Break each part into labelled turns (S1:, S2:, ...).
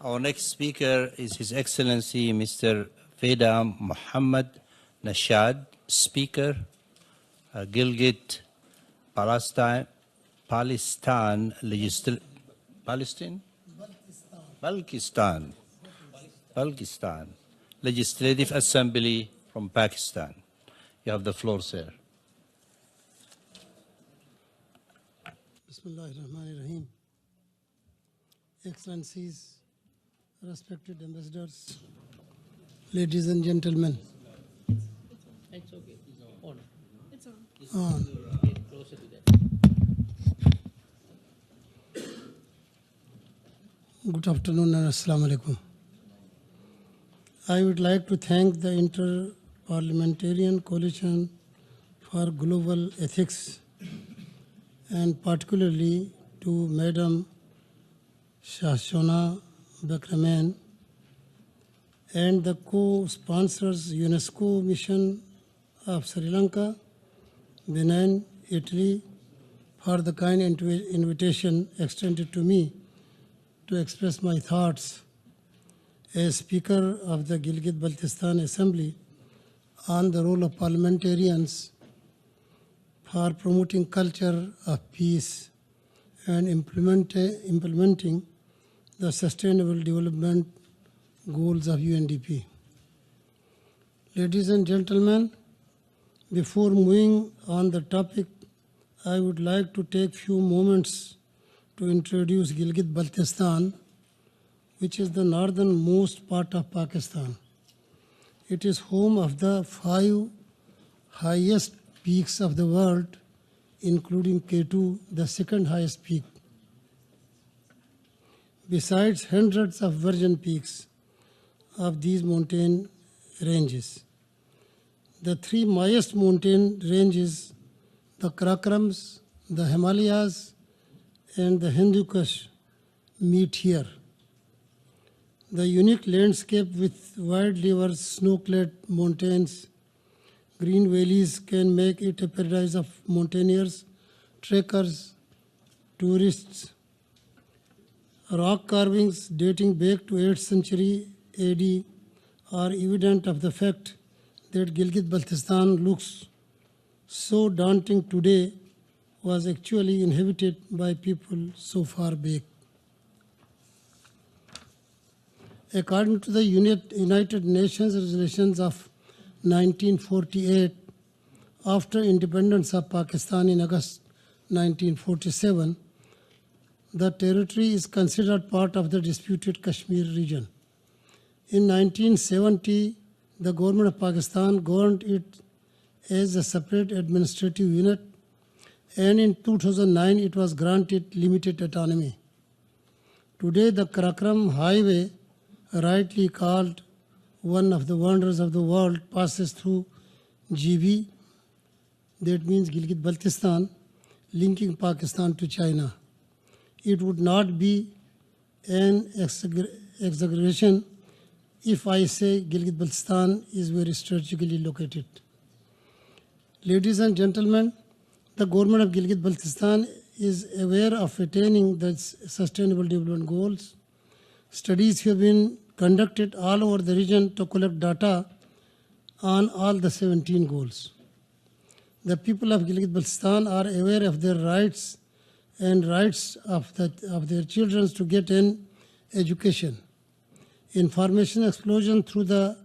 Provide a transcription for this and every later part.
S1: Our next speaker is His Excellency Mr. Veda Muhammad Nashad, Speaker, Gilgit, Palestine Balkistan Legislative Assembly from Pakistan. You have the floor, sir.
S2: Bismillahirrahmanirrahim. Excellencies, respected ambassadors, ladies and gentlemen.
S3: It's okay. It's on.
S2: It's on.
S3: Get closer to that.
S2: Good afternoon and Assalamu alaikum. I would like to thank the Inter-Parliamentarian Coalition for Global Ethics and particularly to Madam Shahshona Bakraman and the co-sponsors UNESCO Mission of Sri Lanka, Benin, Italy, for the kind invitation extended to me to express my thoughts as Speaker of the Gilgit-Baltistan Assembly on the role of parliamentarians for promoting culture of peace and implementing the Sustainable Development Goals of UNDP. Ladies and gentlemen, before moving on the topic, I would like to take few moments to introduce Gilgit-Baltistan, which is the northernmost part of Pakistan. It is home of the 5 highest peaks of the world, including K2, the second highest peak. Besides hundreds of virgin peaks of these mountain ranges. The 3 highest mountain ranges, the Karakorams, the Himalayas, and the Hindu Kush, meet here. The unique landscape with widely diverse snow-clad mountains, green valleys can make it a paradise of mountaineers, trekkers, tourists. Rock carvings dating back to 8th century AD are evident of the fact that Gilgit-Baltistan looks so daunting today was actually inhabited by people so far back. According to the United Nations resolutions of 1948, after independence of Pakistan in August 1947, the territory is considered part of the disputed Kashmir region. In 1970, the government of Pakistan governed it as a separate administrative unit, and in 2009 it was granted limited autonomy. Today the Karakoram Highway, rightly called one of the wonders of the world, passes through GB, that means Gilgit-Baltistan, linking Pakistan to China. It would not be an exaggeration if I say Gilgit-Baltistan is very strategically located. Ladies and gentlemen, the government of Gilgit-Baltistan is aware of attaining the Sustainable Development Goals. Studies have been conducted all over the region to collect data on all the 17 goals. The people of Gilgit-Baltistan are aware of their rights and rights of their children to get an education. Information explosion through the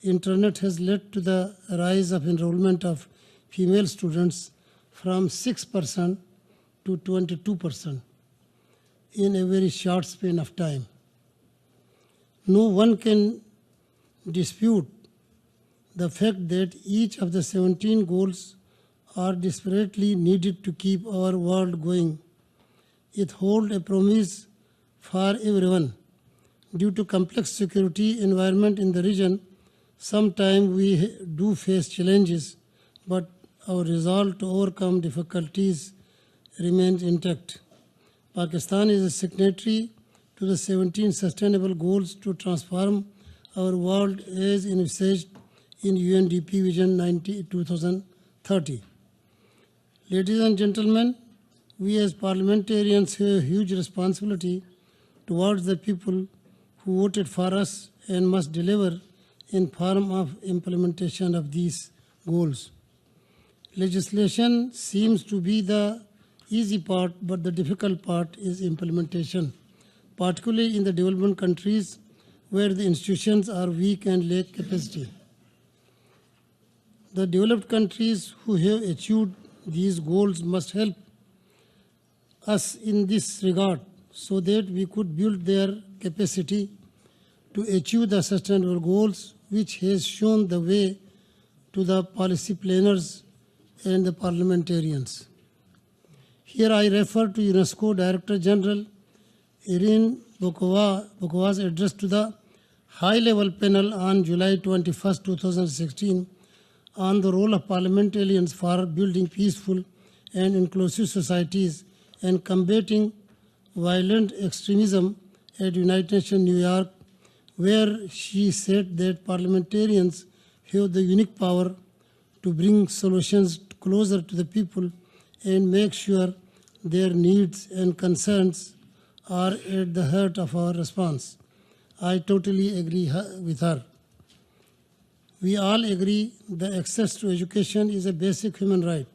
S2: internet has led to the rise of enrollment of female students from 6% to 22% in a very short span of time. No one can dispute the fact that each of the 17 goals are desperately needed to keep our world going. It holds a promise for everyone. Due to complex security environment in the region, sometimes we do face challenges, but our resolve to overcome difficulties remains intact. Pakistan is a signatory to the 17 Sustainable Goals to transform our world as envisaged in UNDP Vision 2030. Ladies and gentlemen, we as parliamentarians have a huge responsibility towards the people who voted for us and must deliver in form of implementation of these goals. Legislation seems to be the easy part, but the difficult part is implementation, particularly in the development countries where the institutions are weak and lack capacity. The developed countries who have achieved these goals must help us in this regard so that we could build their capacity to achieve the sustainable goals, which has shown the way to the policy planners and the parliamentarians. Here I refer to UNESCO Director General Irene Bokova's address to the high-level panel on July 21, 2016 on the role of parliamentarians for building peaceful and inclusive societies and combating violent extremism at United Nations New York, where she said that parliamentarians have the unique power to bring solutions closer to the people and make sure their needs and concerns are at the heart of our response. I totally agree with her. We all agree that access to education is a basic human right.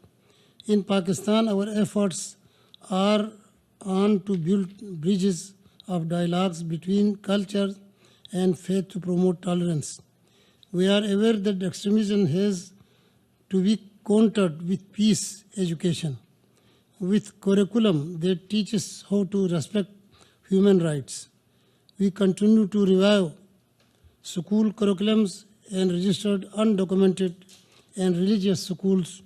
S2: In Pakistan, our efforts are on to build bridges of dialogues between cultures and faith to promote tolerance. We are aware that extremism has to be countered with peace education, with curriculum that teaches how to respect human rights. We continue to revive school curriculums and registered undocumented and religious schools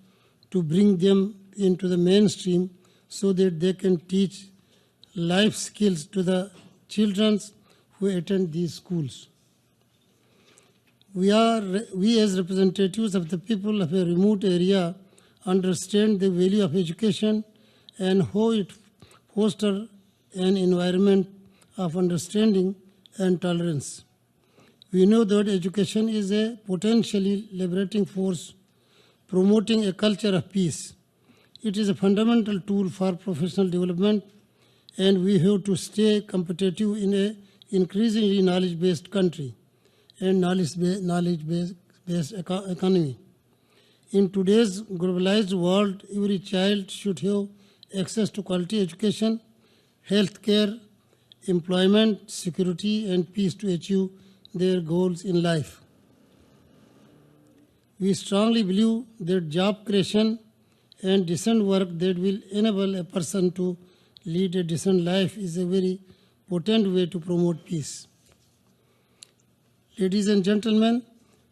S2: to bring them into the mainstream so that they can teach life skills to the children who attend these schools. We as representatives of the people of a remote area understand the value of education and how it fosters an environment of understanding and tolerance. We know that education is a potentially liberating force promoting a culture of peace. It is a fundamental tool for professional development, and we have to stay competitive in an increasingly knowledge-based country and knowledge-based economy. In today's globalized world, every child should have access to quality education, health care, employment, security, and peace to achieve their goals in life. We strongly believe that job creation and decent work that will enable a person to lead a decent life is a very potent way to promote peace. Ladies and gentlemen,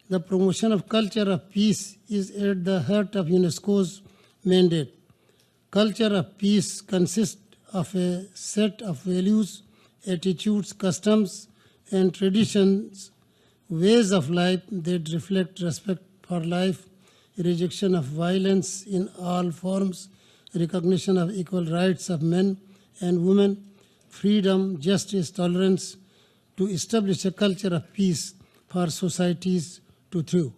S2: the promotion of culture of peace is at the heart of UNESCO's mandate. Culture of peace consists of a set of values, attitudes, customs, and traditions, ways of life that reflect respect for life, rejection of violence in all forms, recognition of equal rights of men and women, freedom, justice, tolerance, to establish a culture of peace for societies to thrive.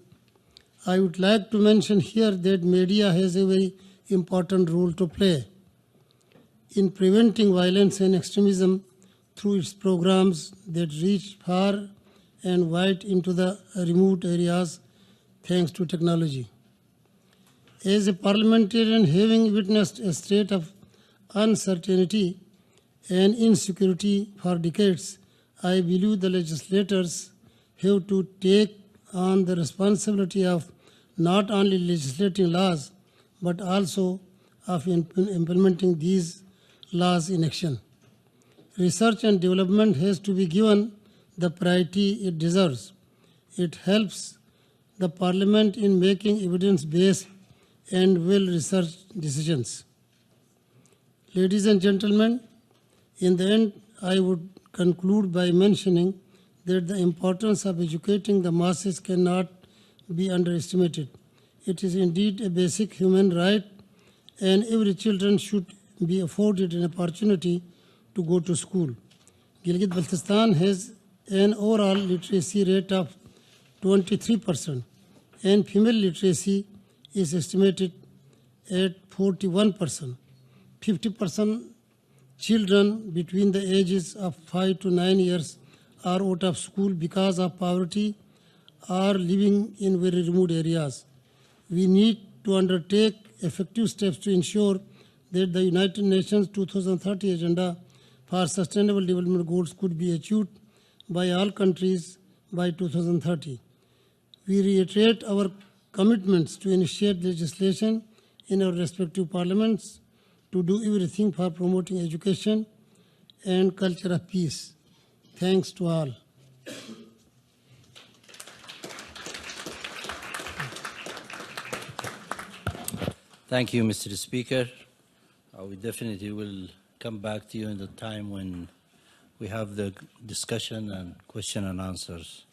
S2: I would like to mention here that media has a very important role to play in preventing violence and extremism through its programs that reach far and wide into the remote areas thanks to technology. As a parliamentarian, having witnessed a state of uncertainty and insecurity for decades, I believe the legislators have to take on the responsibility of not only legislating laws, but also of implementing these laws in action. Research and development has to be given the priority it deserves. It helps the Parliament in making evidence-based and well-researched decisions. Ladies and gentlemen, in the end, I would conclude by mentioning that the importance of educating the masses cannot be underestimated. It is indeed a basic human right, and every children should be afforded an opportunity to go to school. Gilgit-Baltistan has an overall literacy rate of 23%, and female literacy is estimated at 41%. 50% children between the ages of 5 to 9 years are out of school because of poverty or living in very remote areas. We need to undertake effective steps to ensure that the United Nations 2030 Agenda for Sustainable Development Goals could be achieved by all countries by 2030. We reiterate our commitments to initiate legislation in our respective parliaments to do everything for promoting education and culture of peace. Thanks to all.
S1: Thank you, Mr. Speaker. We definitely will come back to you in the time when we have the discussion and question and answers.